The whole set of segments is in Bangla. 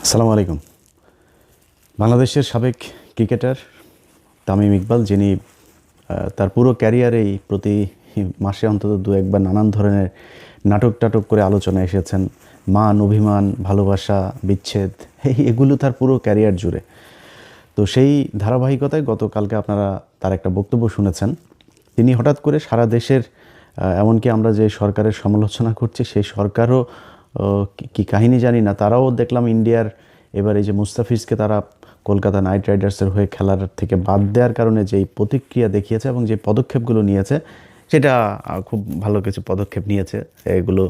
আসসালামু আলাইকুম। বাংলাদেশের সাবেক ক্রিকেটার তামিম ইকবাল, যিনি তার পুরো ক্যারিয়ারেই প্রতি মাসে অন্তত দু একবার নানান ধরনের নাটক করে আলোচনায় এসেছেন। মান, অভিমান, ভালোবাসা, বিচ্ছেদ, এগুলো তার পুরো ক্যারিয়ার জুড়ে। তো সেই ধারাবাহিকতায় গতকালকে আপনারা তার একটা বক্তব্য শুনেছেন। তিনি হঠাৎ করে সারা দেশের, এমনকি আমরা যে সরকারের সমালোচনা করছি সেই সরকারও কি কাহিনী জানি না, তারাও দেখলাম ইন্ডিয়ার এবার এই যে মুস্তাফিজকে তারা কলকাতা নাইট রাইডার্সের হয়ে খেলার থেকে বাদ দেওয়ার কারণে যেই প্রতিক্রিয়া দেখিয়েছে এবং যে পদক্ষেপগুলো নিয়েছে, সেটা খুব ভালো কিছু পদক্ষেপ নিয়েছে। এগুলো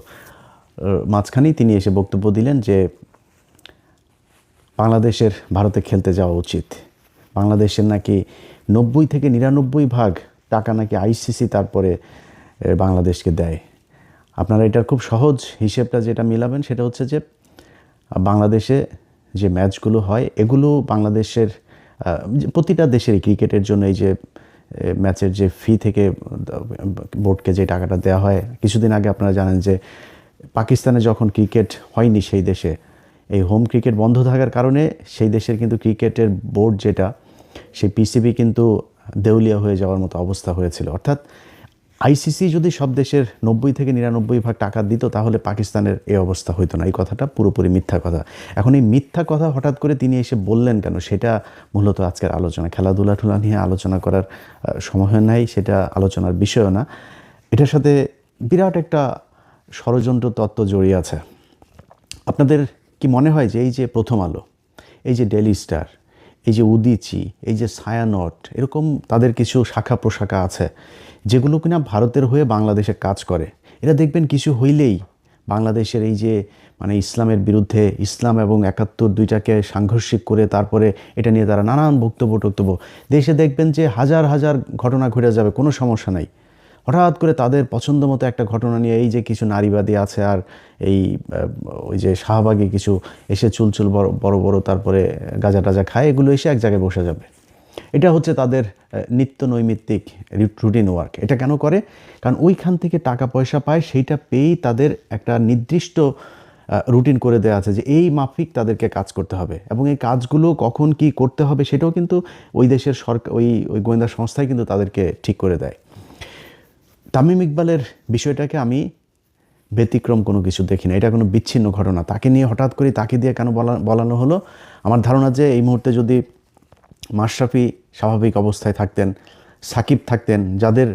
মাঝখানেই তিনি এসে বক্তব্য দিলেন যে বাংলাদেশের ভারতে খেলতে যাওয়া উচিত। বাংলাদেশের নাকি 90 থেকে 99% টাকা নাকি আইসিসি তারপরে বাংলাদেশকে দেয়। আপনারা এটার খুব সহজ হিসেবটা যেটা মিলাবেন সেটা হচ্ছে যে বাংলাদেশে যে ম্যাচগুলো হয় এগুলো বাংলাদেশের প্রতিটা দেশেরই ক্রিকেটের জন্য এই যে ম্যাচের যে ফি থেকে বোর্ডকে যে টাকাটা দেওয়া হয়, কিছুদিন আগে আপনারা জানেন যে পাকিস্তানে যখন ক্রিকেট হয়নি সেই দেশে, এই হোম ক্রিকেট বন্ধ থাকার কারণে সেই দেশের কিন্তু ক্রিকেটের বোর্ড যেটা, সেই পিসিবি কিন্তু দেউলিয়া হয়ে যাওয়ার মতো অবস্থা হয়েছিল। অর্থাৎ আইসিসি যদি সব দেশের 90 থেকে 99% টাকা দিত তাহলে পাকিস্তানের এই অবস্থা হইতো না। এই কথাটা পুরোপুরি মিথ্যা কথা। এখন এই মিথ্যা কথা হঠাৎ করে তিনি এসে বললেন কেন, সেটা মূলত আজকের আলোচনা। খেলাধুলা নিয়ে আলোচনা করার সময় নাই, সেটা আলোচনার বিষয়ও না। এটার সাথে বিরাট একটা ষড়যন্ত্র তত্ত্ব জড়িয়ে আছে। আপনাদের কি মনে হয় যে এই যে প্রথম আলো, এই যে ডেইলি স্টার, এই যে উদীচি, এই যে ছায়ানট, এরকম তাদের কিছু শাখা প্রশাখা আছে যেগুলো কিনা ভারতের হয়ে বাংলাদেশে কাজ করে, এরা দেখবেন কিছু হইলেই বাংলাদেশের এই যে মানে ইসলামের বিরুদ্ধে, ইসলাম এবং 71 দুইটাকে সাংঘর্ষিক করে তারপরে এটা নিয়ে তারা নানান বক্তব্য দেশে দেখবেন যে হাজার হাজার ঘটনা ঘটে যাবে, কোনো সমস্যা নাই। হঠাৎ করে তাদের পছন্দ মতো একটা ঘটনা নিয়ে এই যে কিছু নারীবাদী আছে আর এই ওই যে শাহবাগী কিছু এসে চুলচুল বড় বড় তারপরে গাঁজা টাজা খায়, এগুলো এসে এক জায়গায় বসে যাবে। এটা হচ্ছে তাদের নিত্য নৈমিত্তিক রুটিন ওয়ার্ক। এটা কেন করে? কারণ ওইখান থেকে টাকা পয়সা পায়, সেইটা পেয়েই তাদের একটা নির্দিষ্ট রুটিন করে দেওয়া আছে যে এই মাফিক তাদেরকে কাজ করতে হবে, এবং এই কাজগুলো কখন কি করতে হবে সেটাও কিন্তু ওই দেশের সরকার, ওই গোয়েন্দা সংস্থাই কিন্তু তাদেরকে ঠিক করে দেয়। তামিম ইকবালের বিষয়টাকে আমি ব্যতিক্রম কোনো কিছু দেখি না, এটা কোনো বিচ্ছিন্ন ঘটনা। তাকে নিয়ে হঠাৎ করে তাকে দিয়ে কেন বলানো হলো? আমার ধারণা যে এই মুহূর্তে যদি মাশরাফি স্বাভাবিক অবস্থায় থাকতেন, সাকিব থাকতেন, যাদের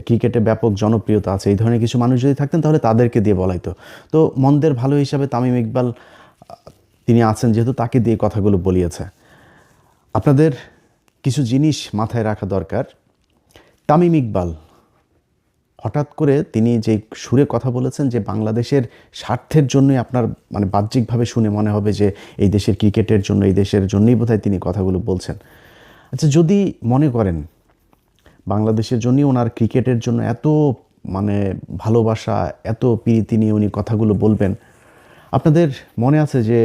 ক্রিকেটে ব্যাপক জনপ্রিয়তা আছে, এই ধরনের কিছু মানুষ যদি থাকতেন তাহলে তাদেরকে দিয়ে বলাইতো। তো মন্দের ভালো হিসাবে তামিম ইকবাল তিনি আছেন যেহেতু, তাকে দিয়ে কথাগুলো বলিয়েছে। আপনাদের কিছু জিনিস মাথায় রাখা দরকার। তামিম ইকবাল হঠাৎ করে তিনি যে সুরে কথা বলেছেন যে বাংলাদেশের স্বার্থের জন্যই, আপনার মানে বাহ্যিকভাবে শুনে মনে হবে যে এই দেশের ক্রিকেটের জন্য, এই দেশের জন্যই বোধহয় তিনি কথাগুলো বলছেন। আচ্ছা, যদি মনে করেন বাংলাদেশের জন্যই ওনার ক্রিকেটের জন্য এত মানে ভালোবাসা, এত প্রীতি নিয়ে উনি কথাগুলো বলবেন, আপনাদের মনে আছে যে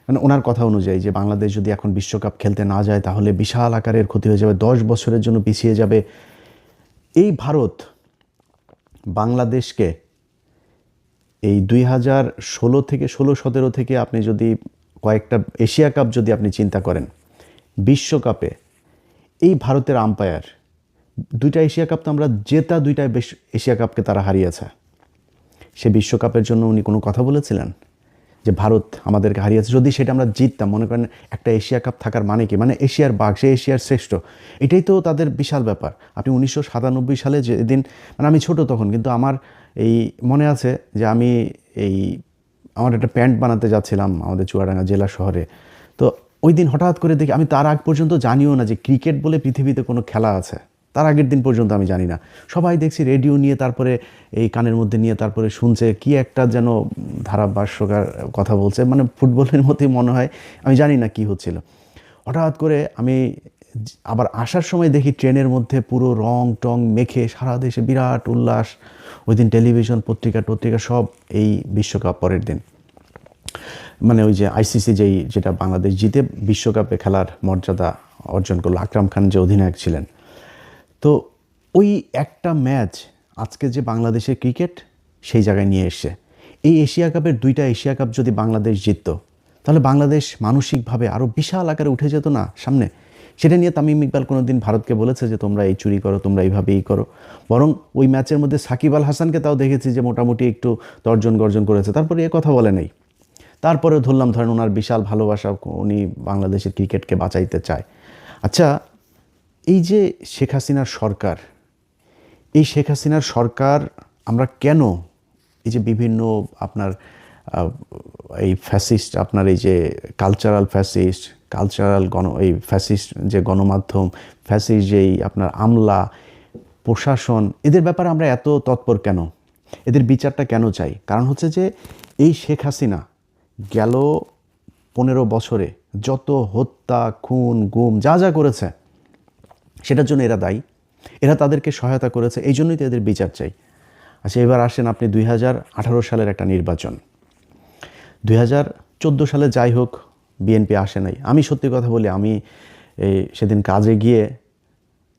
মানে ওনার কথা অনুযায়ী যে বাংলাদেশ যদি এখন বিশ্বকাপ খেলতে না যায় তাহলে বিশাল আকারের ক্ষতি হয়ে যাবে, 10 বছরের জন্য পিছিয়ে যাবে। এই ভারত বাংলাদেশকে এই 2016 থেকে 16-17 থেকে আপনি যদি কয়েকটা এশিয়া কাপ যদি আপনি চিন্তা করেন, বিশ্বকাপে এই ভারতের আম্পায়ার, দুইটা এশিয়া কাপ তো আমরা জেতা, দুইটা এশিয়া কাপকে তারা হারিয়েছে। সে বিশ্বকাপের জন্য উনি কোনো কথা বলেছিলেন যে ভারত আমাদেরকে হারিয়েছে? যদি সেটা আমরা জিততাম, মনে করেন একটা এশিয়া কাপ থাকার মানে কি, মানে এশিয়ার বাঘ, সে এশিয়ার শ্রেষ্ঠ, এটাই তো তাদের বিশাল ব্যাপার। আপনি 1997 সালে যেদিন, মানে আমি ছোট তখন, কিন্তু আমার এই মনে আছে যে আমি এই আমার একটা প্যান্ট বানাতে যাচ্ছিলাম আমাদের চুয়াডাঙ্গা জেলা শহরে। তো ওই দিন হঠাৎ করে দেখি, আমি তার আগ পর্যন্ত জানিও না যে ক্রিকেট বলে পৃথিবীতে কোনো খেলা আছে, তার আগের দিন পর্যন্ত আমি জানি না। সবাই দেখছি রেডিও নিয়ে, তারপরে এই কানের মধ্যে নিয়ে তারপরে শুনছে কি একটা যেন ধারাভাষ্যকার কথা বলছে, মানে ফুটবলের মতোই মনে হয়, আমি জানি না কি হচ্ছিল। হঠাৎ করে আমি আবার আসার সময় দেখি ট্রেনের মধ্যে পুরো রং টং মেখে সারা দেশে বিরাট উল্লাস। ওই দিন টেলিভিশন, পত্রিকা সব এই বিশ্বকাপ পরের দিন, মানে ওই যে আইসিসি যেটা বাংলাদেশ জিতে বিশ্বকাপে খেলার মর্যাদা অর্জন করলো, আকরাম খান যে অধিনায়ক ছিলেন। তো ওই একটা ম্যাচ আজকে যে বাংলাদেশের ক্রিকেট সেই জায়গায় নিয়ে এসছে। এই এশিয়া কাপের 2টা এশিয়া কাপ যদি বাংলাদেশ জিততো তাহলে বাংলাদেশ মানসিকভাবে আরও বিশাল আকারে উঠে যেত না সামনে? সেটা নিয়ে তামিম ইকবাল কোনো দিন ভারতকে বলেছে যে তোমরা এই চুরি করো, তোমরা এইভাবেই করো? বরং ওই ম্যাচের মধ্যে সাকিব আল হাসানকে তাও দেখেছি যে মোটামুটি একটু তর্জন গর্জন করেছে, তারপরে এ কথা বলে নেই। তারপরেও ধরেন ওনার বিশাল ভালোবাসা, উনি বাংলাদেশের ক্রিকেটকে বাঁচাইতে চায়। আচ্ছা, এই যে শেখ হাসিনার সরকার, এই শেখ হাসিনার সরকার আমরা কেন এই যে বিভিন্ন আপনার এই ফ্যাসিস্ট, আপনার এই যে কালচারাল ফ্যাসিস্ট, এই ফ্যাসিস্ট যে গণমাধ্যম, ফ্যাসিস্ট যেই আপনার আমলা প্রশাসন, এদের ব্যাপারে আমরা এত তৎপর কেন? এদের বিচারটা কেন চাই? কারণ হচ্ছে যে এই শেখ হাসিনা গেল 15 বছরে যত হত্যা, খুন, গুম যা যা করেছে সেটার জন্য এরা দায়ী, এরা তাদেরকে সহায়তা করেছে, এই জন্যই তো এদের বিচার চাই। আচ্ছা, এবার আসেন আপনি 2018 সালের একটা নির্বাচন। 2014 সালে যাই হোক বিএনপি আসে নাই। আমি সত্যি কথা বলি, আমি সেদিন কাজে গিয়ে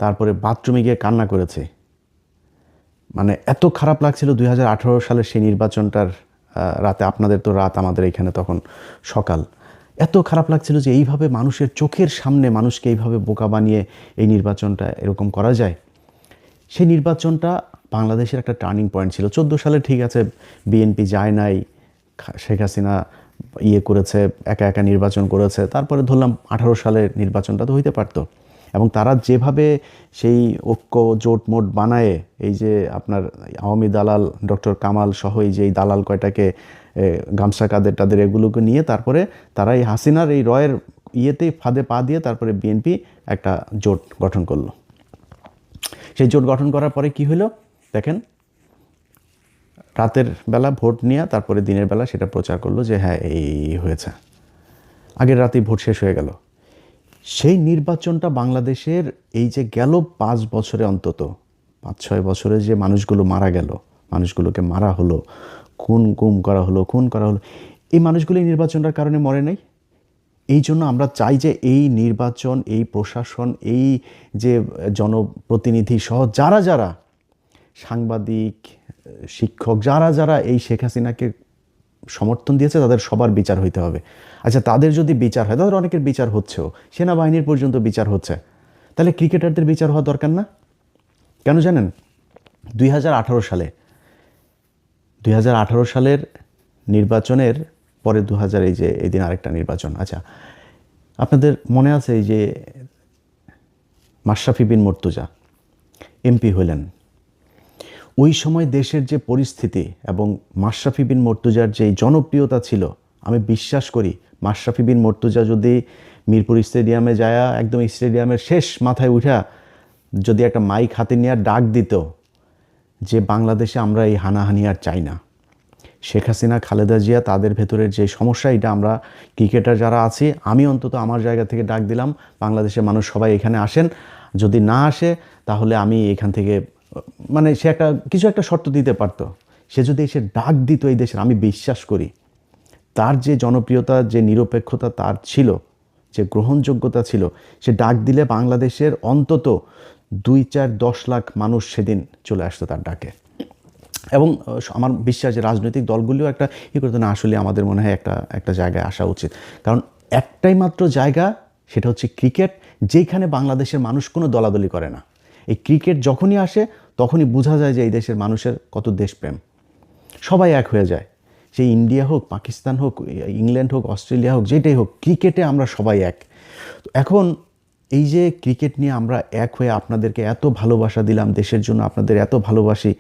তারপরে বাথরুমে গিয়ে কান্না করেছি। মানে এত খারাপ লাগছিল 2018 সালের সেই নির্বাচনটার রাতে। আপনাদের তো রাত, আমাদের এখানে তখন সকাল। এত খারাপ লাগছিল যে এইভাবে মানুষের চোখের সামনে মানুষকে এইভাবে বোকা বানিয়ে এই নির্বাচনটা এরকম করা যায়। সেই নির্বাচনটা বাংলাদেশের একটা টার্নিং পয়েন্ট ছিল। 14 সালে ঠিক আছে বিএনপি যায় নাই, শেখ হাসিনা করেছে, একা একা নির্বাচন করেছে। তারপরে ধরলাম 18 সালের নির্বাচনটা তো হইতে পারতো। এবং তারা যেভাবে সেই ঐক্য জোট মোট বানায়, এই যে আপনার আওয়ামী দালাল ডক্টর কামাল সহ এই যে এই দালাল কয়টাকে, গামছা কাদের টাদের, এগুলোকে নিয়ে তারপরে তারা এই হাসিনার এই রয়ের ইয়েতেই ফাঁদে পা দিয়ে তারপরে বিএনপি একটা জোট গঠন করলো। সেই জোট গঠন করার পরে কি হলো দেখেন, রাতের বেলা ভোট নিয়ে তারপরে দিনের বেলা সেটা প্রচার করলো যে হ্যাঁ এই হয়েছে, আগের রাতেই ভোট শেষ হয়ে গেল। সেই নির্বাচনটা বাংলাদেশের এই যে গেল 5 বছরে, অন্তত 5-6 বছরে যে মানুষগুলো মারা গেল, মানুষগুলোকে মারা হলো, খুন করা হলো, এই মানুষগুলো এই নির্বাচনটার কারণে মরে নাই। এই জন্য আমরা চাই যে এই নির্বাচন, এই প্রশাসন, এই যে জনপ্রতিনিধি সহ যারা যারা সাংবাদিক, শিক্ষক, যারা যারা এই শেখ হাসিনাকে সমর্থন দিয়েছে তাদের সবার বিচার হইতে হবে। আচ্ছা, তাদের যদি বিচার হয়, তাদের অনেকের বিচার হচ্ছেও, সেনাবাহিনীর পর্যন্ত বিচার হচ্ছে, তাহলে ক্রিকেটারদের বিচার হওয়া দরকার না? কেন জানেন? 2018 সালের নির্বাচনের পরে এই দিন আরেকটা নির্বাচন। আচ্ছা, আপনাদের মনে আছে এই যে মাশরাফি বিন মুর্তজা এমপি হলেন, ওই সময় দেশের যে পরিস্থিতি এবং মাশরাফি বিন মুর্তজার যে জনপ্রিয়তা ছিল, আমি বিশ্বাস করি মাশরাফি বিন মুর্তজা যদি মিরপুর স্টেডিয়ামে যায়, একদম স্টেডিয়ামের শেষ মাথায় উঠা যদি একটা মাইক হাতে নিয়ে ডাক দিত যে বাংলাদেশে আমরা এই হানাহানি আর চাই না, শেখ হাসিনা, খালেদা জিয়া, তাদের ভেতরের যে সমস্যা, এটা আমরা ক্রিকেটার যারা আছি, আমি অন্তত আমার জায়গা থেকে ডাক দিলাম, বাংলাদেশের মানুষ সবাই এখানে আসেন, যদি না আসে তাহলে আমি এখান থেকে, মানে সে কিছু একটা শর্ত দিতে পারতো। সে যদি এসে ডাক দিত এই দেশের, আমি বিশ্বাস করি তার যে জনপ্রিয়তা, যে নিরপেক্ষতা তার ছিল, যে গ্রহণযোগ্যতা ছিল, সে ডাক দিলে বাংলাদেশের অন্তত 2-4-10 লাখ মানুষ সেদিন চলে আসতো তার ডাকে। এবং আমার বিশ্বাস যে রাজনৈতিক দলগুলিও একটা করতো না, আসলে আমাদের মনে হয় একটা জায়গায় আসা উচিত। কারণ একটাই মাত্র জায়গা, সেটা হচ্ছে ক্রিকেট, যেখানে বাংলাদেশের মানুষ কোনো দলাদলি করে না। এই ক্রিকেট যখনই আসে তখনই বোঝা যায় যে এই দেশের মানুষের কত দেশপ্রেম, সবাই এক হয়ে যায়। সেই ইন্ডিয়া হোক, পাকিস্তান হোক, ইংল্যান্ড হোক, অস্ট্রেলিয়া হোক, যেটাই হোক, ক্রিকেটে আমরা সবাই এক। এখন এই যে ক্রিকেট নিয়ে আমরা এক হয়ে আপনাদেরকে এত ভালোবাসা দিলাম, দেশের জন্য আপনাদের এত ভালোবাসি,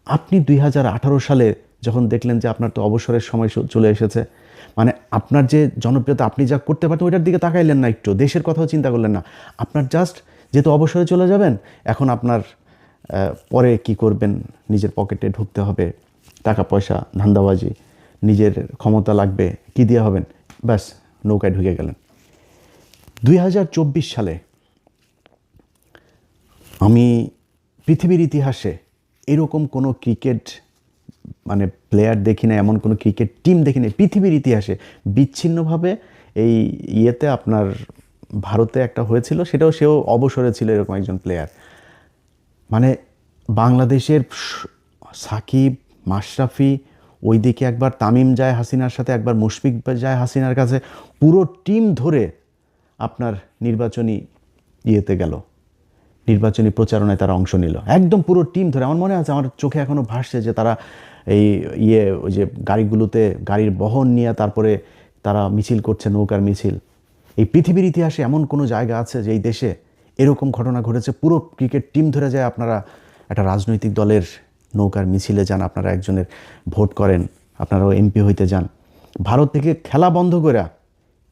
আপনি 2018 সালে যখন দেখলেন যে আপনার তো অবসরের সময় চলে এসেছে, মানে আপনার যে জনপ্রিয়তা, আপনি যা করতে পারতেন ওইটার দিকে তাকাইলেন না, একটু দেশের কথাও চিন্তা করলেন না। আপনার জাস্ট যেহেতু অবসরে চলে যাবেন, এখন আপনার পরে কি করবেন, নিজের পকেটে ঢুকতে হবে, টাকা পয়সা, ধান্দাবাজি, নিজের ক্ষমতা লাগবে, কি দিয়ে হবেন, ব্যাস নৌকায় ঢুকে গেলেন। 2024 সালে আমি পৃথিবীর ইতিহাসে এরকম কোনো ক্রিকেট মানে প্লেয়ার দেখি না, এমন কোনো ক্রিকেট টিম দেখি না পৃথিবীর ইতিহাসে। বিচ্ছিন্নভাবে এই আপনার ভারতে একটা হয়েছিল, সেও অবসরে ছিল এরকম একজন প্লেয়ার। মানে বাংলাদেশের সাকিব, মাশরাফি, ওই দিকে একবার তামিম যায় হাসিনার সাথে, একবার মুশফিক যায় হাসিনার কাছে, পুরো টিম ধরে আপনার নির্বাচনী ইয়েতে গেল, নির্বাচনী প্রচারণায় তারা অংশ নিল, একদম পুরো টিম ধরে। আমার মনে আছে, আমার চোখে এখনও ভাসছে যে তারা এই ওই যে গাড়িগুলোতে গাড়ির বহন নিয়ে তারপরে তারা মিছিল করছে, নৌকার মিছিল। এই পৃথিবীর ইতিহাসে এমন কোনো জায়গা আছে যে এই দেশে এরকম ঘটনা ঘটেছে? পুরো ক্রিকেট টিম ধরে যায়, আপনারা একটা রাজনৈতিক দলের নৌকার মিছিলে যান, আপনারা একজনের ভোট করেন, আপনারাও এমপি হইতে যান। ভারত থেকে খেলা বন্ধ করে,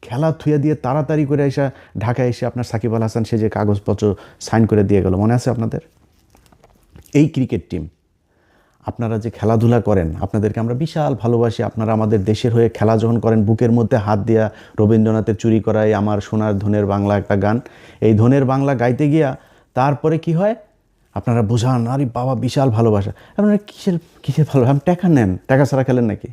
খেলা থুয়ে দিয়ে তাড়াতাড়ি করে এসে ঢাকায় এসে আপনার সাকিব আল হাসান সে যে কাগজপত্র সাইন করে দিয়ে গেল, মনে আছে আপনাদের? এই ক্রিকেট টিম, আপনারা যে খেলাধুলা করেন, আপনাদেরকে আমরা বিশাল ভালোবাসি। আপনারা আমাদের দেশের হয়ে খেলা যখন করেন, বুকের মধ্যে হাত দিয়া রবীন্দ্রনাথের চুরি করাই আমার সোনার ধনের বাংলা একটা গান, এই ধনের বাংলা গাইতে গিয়া তারপরে কি হয়, আপনারা বোঝান আরে বাবা বিশাল ভালোবাসা। আপনারা কিসের ভালোবাসা? আপনি টাকা নেন, টাকা ছাড়া খেলেন নাকি?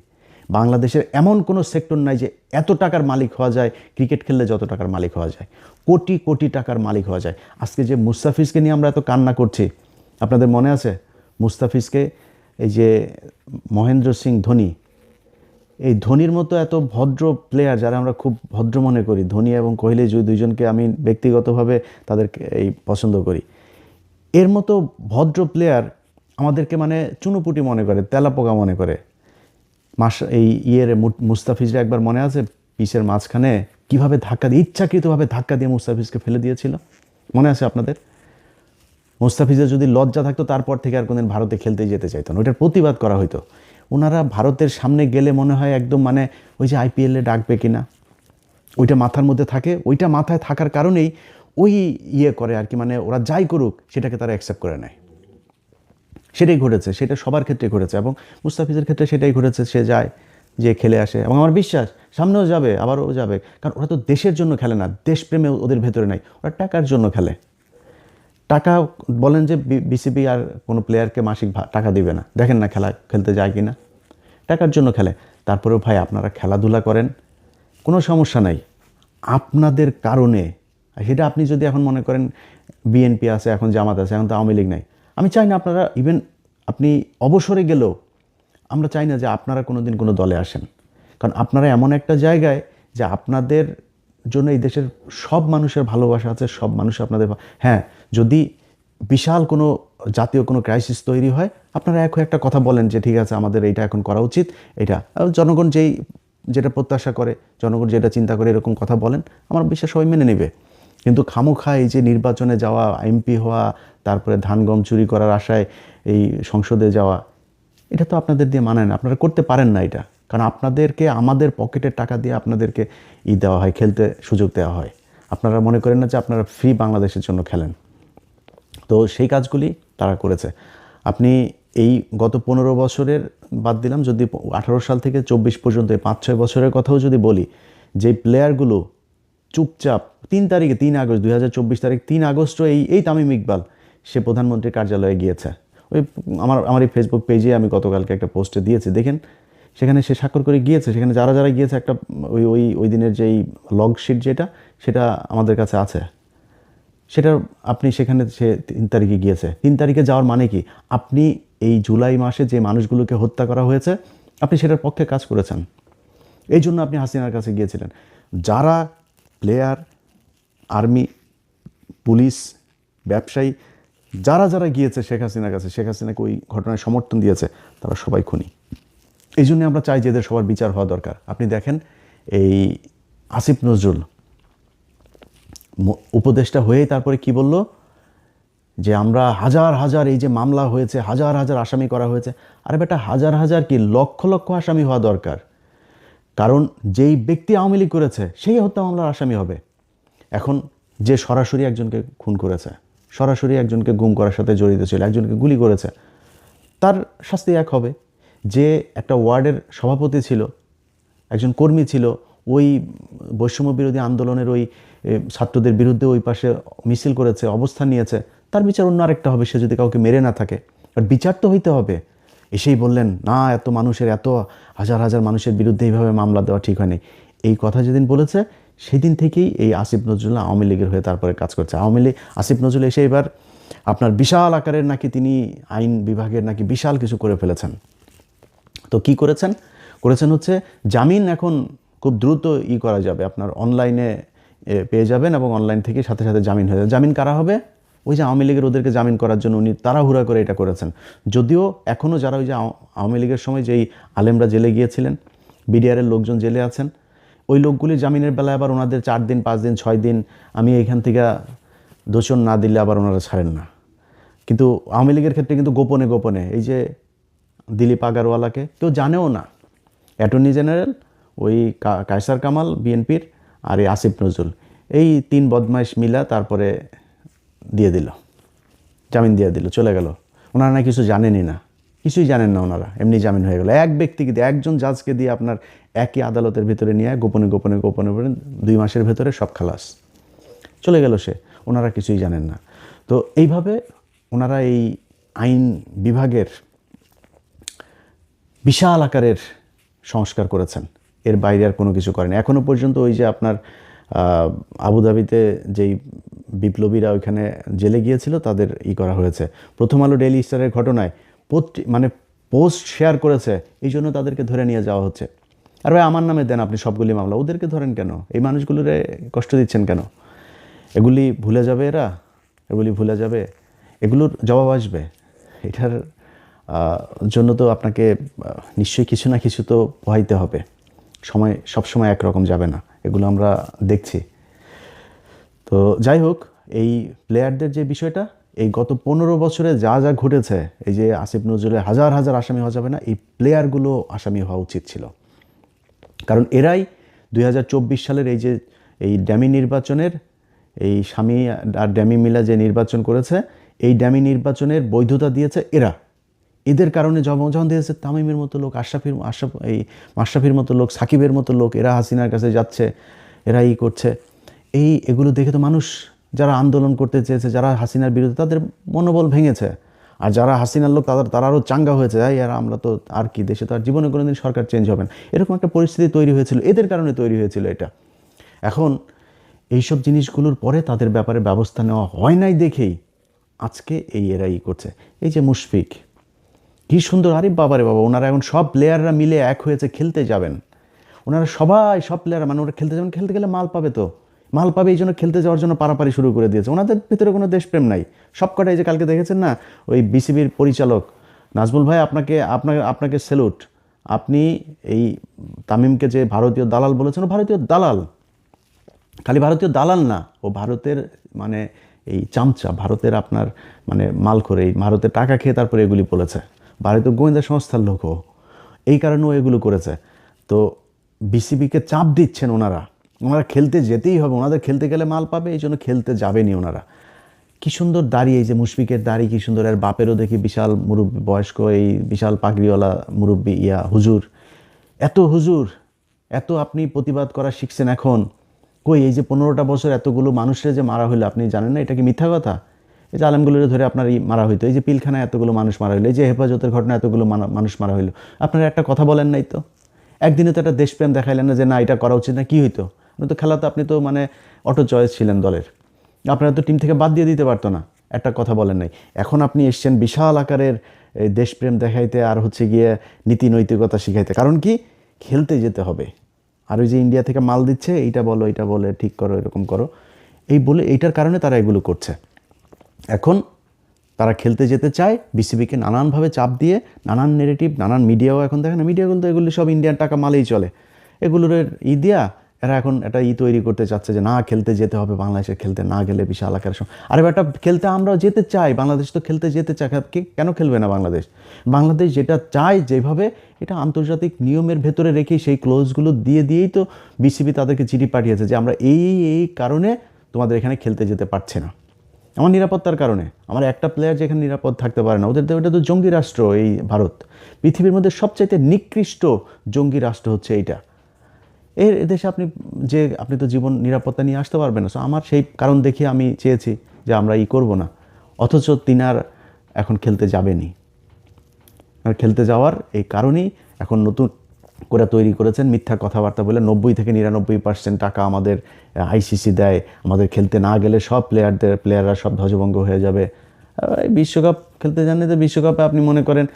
বাংলাদেশের এমন কোনো সেক্টর নাই যে এত টাকার মালিক হওয়া যায়, ক্রিকেট খেললে যত টাকার মালিক হওয়া যায়, কোটি কোটি টাকার মালিক হওয়া যায়। আজকে যে মুস্তাফিজকে নিয়ে আমরা এত কান্না করছি, আপনাদের মনে আছে? মুস্তাফিজকে এই যে মহেন্দ্র সিং ধোনি, এই ধোনির মতো এত ভদ্র প্লেয়ার যারা আমরা খুব ভদ্র মনে করি, ধোনি এবং কোহলি দুইজনকে আমি ব্যক্তিগতভাবে তাদেরকে এই পছন্দ করি, এর মতো ভদ্র প্লেয়ার আমাদেরকে মানে চুনোপুটি মনে করে, তেলাপোকা মনে করে। এই মুস্তাফিজরা একবার মনে আছে পিচের মাঝখানে কীভাবে ধাক্কা দিয়ে, ইচ্ছাকৃতভাবে ধাক্কা দিয়ে মুস্তাফিজকে ফেলে দিয়েছিল, মনে আছে আপনাদের? মুস্তাফিজের যদি লজ্জা থাকতো তারপর থেকে আর কোনদিন ভারতে খেলতে যেতে চাইতো না, ওইটার প্রতিবাদ করা হইতো। ওনারা ভারতের সামনে গেলে মনে হয় একদম মানে ওই যে আইপিএলে ডাকবে কিনা ওইটা মাথার মধ্যে থাকে, ওইটা মাথায় থাকার কারণেই ওই করে আর কি, মানে ওরা যাই করুক সেটাকে তারা অ্যাকসেপ্ট করে নেয়। সেটাই ঘটেছে, সেটা সবার ক্ষেত্রে ঘটেছে এবং মুস্তাফিজের ক্ষেত্রে সেটাই ঘটেছে। সে যায়, যে খেলে আসে এবং আমার বিশ্বাস সামনেও যাবে, আবারও যাবে, কারণ ওরা তো দেশের জন্য খেলে না, দেশপ্রেমে ওদের ভেতরে নাই, ওরা টাকার জন্য খেলে। টাকা বলেন যে বিসিবি আর কোনো প্লেয়ারকে মাসিক টাকা দিবে না, দেখেন না খেলা খেলতে যায় কি না, টাকার জন্য খেলে। তারপরেও ভাই আপনারা খেলাধুলা করেন, কোনো সমস্যা নাই আপনাদের কারণে। সেটা আপনি যদি এখন মনে করেন বিএনপি আছে, এখন জামাত আছে, এখন তো আওয়ামী লীগ নাই, আমি চাই না আপনারা, ইভেন আপনি অবসরে গেলেও আমরা চাই না যে আপনারা কোনো দিন কোনো দলে আসেন, কারণ আপনারা এমন একটা জায়গায় যে আপনাদের জন্য এই দেশের সব মানুষের ভালোবাসা আছে, সব মানুষ আপনাদের। হ্যাঁ, যদি বিশাল কোনো জাতীয় কোনো ক্রাইসিস তৈরি হয়, আপনারা একটা কথা বলেন যে ঠিক আছে আমাদের এইটা এখন করা উচিত, এটা জনগণ যেটা প্রত্যাশা করে, জনগণ যেটা চিন্তা করে, এরকম কথা বলেন, আমার বিশ্বাস সবাই মেনে নেবে। কিন্তু খামোখা এই যে নির্বাচনে যাওয়া, এমপি হওয়া, তারপরে ধান গম চুরি করার আশায় এই সংসদে যাওয়া, এটা তো আপনাদের দিয়ে মানায় না, আপনারা করতে পারেন না এটা, কারণ আপনাদেরকে আমাদের পকেটের টাকা দিয়ে আপনাদেরকে দেওয়া হয়, খেলতে সুযোগ দেওয়া হয়। আপনারা মনে করেন না যে আপনারা ফ্রি বাংলাদেশের জন্য খেলেন। তো সেই কাজগুলি তারা করেছে। আপনি এই গত 15 বছরের বাদ দিলাম, যদি 18 সাল থেকে 24 পর্যন্ত 5-6 বছরের কথাও যদি বলি, যে প্লেয়ারগুলো চুপচাপ 3 তারিখে 3 আগস্ট 2024 তারিখ 3 আগস্টও এই তামিম ইকবাল সে প্রধানমন্ত্রীর কার্যালয়ে গিয়েছে। ওই আমার এই ফেসবুক পেজে আমি গতকালকে একটা পোস্টে দিয়েছি, দেখেন সেখানে সে স্বাক্ষর করে গিয়েছে। সেখানে যারা যারা গিয়েছে একটা ওই দিনের যেই লগ শিট সেটা আমাদের কাছে আছে, সেটা আপনি সেখানে সে 3 তারিখে গিয়েছে। 3 তারিখে যাওয়ার মানে কি, আপনি এই জুলাই মাসে যে মানুষগুলোকে হত্যা করা হয়েছে আপনি সেটার পক্ষে কাজ করেছেন, এই জন্য আপনি হাসিনার কাছে গিয়েছিলেন। যারা প্লেয়ার, আর্মি, পুলিশ, ব্যবসায়ী, যারা যারা গিয়েছে শেখ হাসিনার কাছে, শেখ হাসিনাকে ওই ঘটনায় সমর্থন দিয়েছে, তারা সবাই খুনি। এই জন্য আমরা চাই যে এদের সবার বিচার হওয়া দরকার। আপনি দেখেন এই আসিফ নজরুল উপদেষ্টা হয়েই তারপরে কি বলল, যে আমরা হাজার হাজার এই যে মামলা হয়েছে, হাজার হাজার আসামি করা হয়েছে। আরে বেটা, হাজার হাজার কি লক্ষ লক্ষ আসামি হওয়া দরকার, কারণ যেই ব্যক্তি আওয়ামী লীগ করেছে সেই হত্যা মামলার আসামি হবে। এখন যে সরাসরি একজনকে খুন করেছে, সরাসরি একজনকে গুম করার সাথে জড়িত ছিল, একজনকে গুলি করেছে, তার শাস্তি এক হবে। যে একটা ওয়ার্ডের সভাপতি ছিল, একজন কর্মী ছিল, ওই বৈষম্য বিরোধী আন্দোলনের ওই ছাত্রদের বিরুদ্ধে ওই পাশে মিছিল করেছে, অবস্থান নিয়েছে, তার বিচার অন্য আরেকটা হবে, সে যদি কাউকে মেরে না থাকে। আর বিচার তো হইতে হবে। এসেই বললেন না এত মানুষের, এত হাজার হাজার মানুষের বিরুদ্ধে এইভাবে মামলা দেওয়া ঠিক হয়নি, এই কথা যেদিন বলেছে সেদিন থেকেই এই আসিফ নজরুল আওয়ামী লীগের হয়ে তারপরে কাজ করছে। আসিফ নজরুল এসে এবার আপনার বিশাল আকারের নাকি তিনি আইন বিভাগের নাকি বিশাল কিছু করে ফেলেছেন। তো কি করেছেন হচ্ছে জামিন এখন খুব দ্রুত করা যাবে, আপনার অনলাইনে পেয়ে যাবেন এবং অনলাইন থেকে সাথে সাথে জামিন হয়ে যাবে। জামিন কারা হবে? ওই যে আওয়ামী লীগের ওদেরকে জামিন করার জন্য উনি তাড়াহুড়া করে এটা করেছেন। যদিও এখনও যারা ওই যে আওয়ামী লীগের সময় যেই আলেমরা জেলে গিয়েছিলেন, বিডিআরের লোকজন জেলে আছেন, ওই লোকগুলির জামিনের বেলায় আবার ওনাদের 4 দিন 5 দিন 6 দিন আমি এইখান থেকে দোষণ না দিলে আবার ওনারা ছাড়েন না। কিন্তু আওয়ামী লীগের ক্ষেত্রে কিন্তু গোপনে গোপনে এই যে দিলীপ আগারওয়ালাকে কেউ জানেও না, অ্যাটর্নি জেনারেল ওই কায়সার কামাল বিএনপির আর এই আসিফ নজরুল, এই 3 বদমাইশ মিলা তারপরে দিয়ে দিল, জামিন দিয়ে দিল, চলে গেল। ওনারা না কিছু জানেনই না, কিছুই জানেন না ওনারা, এমনি জামিন হয়ে গেল। এক ব্যক্তিকে দিয়ে, একজন জাজকে দিয়ে আপনার একই আদালতের ভিতরে নিয়ে গোপনে গোপনে গোপনে 2 মাসের ভেতরে সব খালাস, চলে গেল সে। ওনারা কিছুই জানেন না। তো এইভাবে ওনারা এই আইন বিভাগের বিশাল আকারের সংস্কার করেছেন, এর বাইরে আর কোনো কিছু করেন। এখনও পর্যন্ত ওই যে আপনার আবুধাবিতে যেই বিপ্লবীরা ওইখানে জেলে গিয়েছিল তাদের করা হয়েছে। প্রথম আলো ডেইলি স্টারের ঘটনায় মানে পোস্ট শেয়ার করেছে, এই জন্য তাদেরকে ধরে নিয়ে যাওয়া হচ্ছে। আর ভাই আমার নামে দেন আপনি সবগুলি মামলা, ওদেরকে ধরেন কেন? এই মানুষগুলোরে কষ্ট দিচ্ছেন কেন? এগুলি ভুলে যাবে এরা, এগুলি ভুলে যাবে, এগুলোর জবাব আসবে। এটার জন্য তো আপনাকে নিশ্চয়ই কিছু না কিছু তো পোহাইতে হবে। সময় সবসময় একরকম যাবে না, এগুলো আমরা দেখছি। তো যাই হোক, এই প্লেয়ারদের যে বিষয়টা, এই গত 15 বছরে যা যা ঘটেছে, এই যে আসিফ নজরুলের হাজার হাজার আসামি হওয়া যাবে না, এই প্লেয়ারগুলো আসামি হওয়া উচিত ছিল। কারণ এরাই 2024 সালের এই যে এই ড্যামি নির্বাচনের, এই স্বামী আর ড্যামি মিলা যে নির্বাচন করেছে, এই ড্যামি নির্বাচনের বৈধতা দিয়েছে এরা। এদের কারণে যখন দিয়েছে তামিমের মতো লোক, মাশরাফির মতো লোক, সাকিবের মতো লোক, এরা হাসিনার কাছে যাচ্ছে, এরা করছে। এগুলো দেখে তো মানুষ যারা আন্দোলন করতে চেয়েছে, যারা হাসিনার বিরুদ্ধে, তাদের মনোবল ভেঙেছে। আর যারা হাসিনার লোক তারা আরও চাঙ্গা হয়েছে, আর আমরা তো আর কি, দেশে তো আর জীবনে কোনোদিন সরকার চেঞ্জ হবে না, এরকম একটা পরিস্থিতি তৈরি হয়েছিল, এদের কারণে তৈরি হয়েছিল এটা। এখন এইসব জিনিসগুলোর পরে তাদের ব্যাপারে ব্যবস্থা নেওয়া হয় নাই দেখেই আজকে এরা করছে। এই যে মুশফিক, কি সুন্দর, আরে বাবারে বাবা, ওনারা এখন সব প্লেয়াররা মিলে এক হয়েছে, খেলতে যাবেন। ওনারা সব প্লেয়ার, মানে ওরা খেলতে যাবেন, খেলতে গেলে মাল পাবে, তো মাল পাবে, এই জন্য খেলতে যাওয়ার জন্য পারাপারি শুরু করে দিয়েছে। ওনাদের ভিতরে কোনো দেশপ্রেম নাই। সব কটা, এই যে কালকে দেখেছেন না, ওই বিসিবির পরিচালক নাজমুল ভাই, আপনাকে স্যালুট। আপনি এই তামিমকে যে ভারতীয় দালাল বলেছেন, ও ভারতীয় দালাল, খালি ভারতীয় দালাল না, ও ভারতের মানে এই চামচা, ভারতের আপনার মানে মাল করে, এই ভারতের টাকা খেয়ে তারপরে এগুলি বলেছে। ভারতীয় গোয়েন্দা সংস্থার লোকও, এই কারণেও এগুলো করেছে। তো বিসিবিকে চাপ দিচ্ছেন ওনারা খেলতে যেতেই হবে, ওনাদের খেলতে গেলে মাল পাবে, এই জন্য খেলতে যাবেনি ওনারা। কি সুন্দর দাড়ি, এই যে মুশফিকের দাড়ি কি সুন্দর, আর বাপেরও দেখি বিশাল মুরব্বী, বয়স্ক এই বিশাল পাগড়িওয়ালা মুরব্বী, হুজুর, এত আপনি প্রতিবাদ করা শিখছেন এখন। কই, এই যে 15টা বছর এতগুলো মানুষের যে মারা হইলো, আপনি জানেন না এটা কি মিথ্যা কথা? এই যে আলেমগুলোরে ধরে আপনার মারা হইতো, এই যে পিলখানায় এতগুলো মানুষ মারা হইলো, এই যে হেফাজতের ঘটনা এতগুলো মানুষ মারা হইলো, আপনারা একটা কথা বলেন নাই তো? একদিনে তো একটা দেশপ্রেম দেখাইলেন না যে না এটা করা উচিত না, কি হইতো? তো খেলাতে আপনি তো মানে অটো চয়েস ছিলেন দলের, আপনারা তো টিম থেকে বাদ দিয়ে দিতে পারতো না, একটা কথা বলেন নাই। এখন আপনি এসছেন বিশাল আকারের দেশপ্রেম দেখাইতে, আর হচ্ছে গিয়ে নীতি নৈতিকতা শিখাইতে। কারণ কি, খেলতে যেতে হবে। আর ওই যে ইন্ডিয়া থেকে মাল দিচ্ছে, এইটা বলো, এইটা বলে ঠিক করো, এরকম করো, এই বলে, এইটার কারণে তারা এগুলো করছে। এখন তারা খেলতে যেতে চায়, বিসিবিকে নানানভাবে চাপ দিয়ে, নানান নেগেটিভ, নানান মিডিয়াও এখন দেখেন না, মিডিয়াগুলো তো এগুলি সব ইন্ডিয়ান টাকা মালেই চলে, এগুলোর দিয়া এরা এখন একটা তৈরি করতে চাচ্ছে যে না, খেলতে যেতে হবে, বাংলাদেশে খেলতে না গেলে বিশাল আকারের আরে বেটা, খেলতে আমরাও যেতে চাই, বাংলাদেশ তো খেলতে যেতে চায়, কেন খেলবে না বাংলাদেশ? বাংলাদেশ যেটা চায় যেভাবে, এটা আন্তর্জাতিক নিয়মের ভেতরে রেখেই সেই ক্লোজগুলো দিয়েই তো বিসিবি তাদেরকে চিঠি পাঠিয়েছে যে আমরা এই কারণে তোমাদের এখানে খেলতে যেতে পারছে না, আমার নিরাপত্তার কারণে। আমার একটা প্লেয়ার যেখানে নিরাপদ থাকতে পারে না, ওদের তো এটা তো জঙ্গি রাষ্ট্র এই ভারত, পৃথিবীর মধ্যে সবচাইতে নিকৃষ্ট জঙ্গি রাষ্ট্র হচ্ছে এইটা। দেশে আপনি তো জীবন নিরাপত্তা নিয়ে আসতে পারবেন না। সো আমার সেই কারণ দেখিয়ে আমি চেয়েছি যে আমরা করব না, অথচ তিনার এখন খেলতে যাবেনি। আর খেলতে যাওয়ার এই কারণেই এখন নতুন করে তৈরি করেছেন মিথ্যা কথাবার্তা বলে 90 থেকে 99% টাকা আমাদের আইসিসি দেয়, আমাদের খেলতে না গেলে সব প্লেয়াররা সব ধ্বজভঙ্গ হয়ে যাবে। এই বিশ্বকাপ খেলতে জানেন, তো বিশ্বকাপে আপনি মনে করেন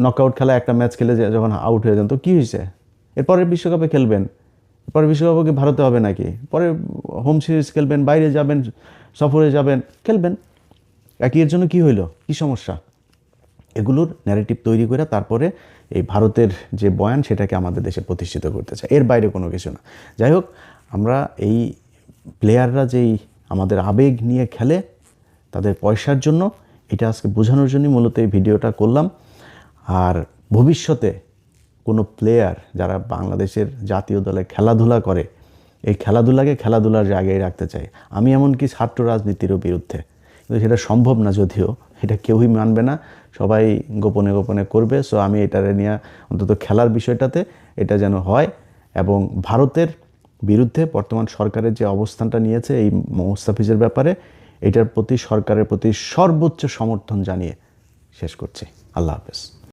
নকআউট খেলা একটা ম্যাচ খেলে যখন আউট হয়ে যান তো কী হয়েছে, এরপরে বিশ্বকাপে খেলবেন, পরে বিশ্বকাপে কি ভারতে হবে নাকি, পরে হোম সিরিজ খেলবেন, বাইরে যাবেন, সফরে যাবেন, খেলবেন, একই এর জন্য কী হইলো, কী সমস্যা? এগুলোর ন্যারেটিভ তৈরি করে তারপরে এই ভারতের যে বয়ান সেটাকে আমাদের দেশে প্রতিষ্ঠিত করতে চায়, এর বাইরে কোনো কিছু না। যাই হোক, আমরা এই প্লেয়াররা যেই আমাদের আবেগ নিয়ে খেলে তাদের পয়সার জন্য, এটা আজকে বোঝানোর জন্যই মূলত এই ভিডিওটা করলাম। আর ভবিষ্যতে কোনো প্লেয়ার যারা বাংলাদেশের জাতীয় দলে খেলাধুলা করে, এই খেলাধুলাকে খেলাধুলার জায়গায় রাখতে চায়। আমি এমনকি ছাত্র রাজনীতিরও বিরুদ্ধে, কিন্তু সেটা সম্ভব না, যদিও এটা কেউই মানবে না, সবাই গোপনে গোপনে করবে। সো আমি এটারে নিয়ে অন্তত খেলার বিষয়টাতে এটা যেন হয়, এবং ভারতের বিরুদ্ধে বর্তমান সরকারের যে অবস্থানটা নিয়েছে এই মোস্তাফিজের ব্যাপারে, এটার প্রতি সরকারের প্রতি সর্বোচ্চ সমর্থন জানিয়ে শেষ করছি। আল্লাহ হাফেজ।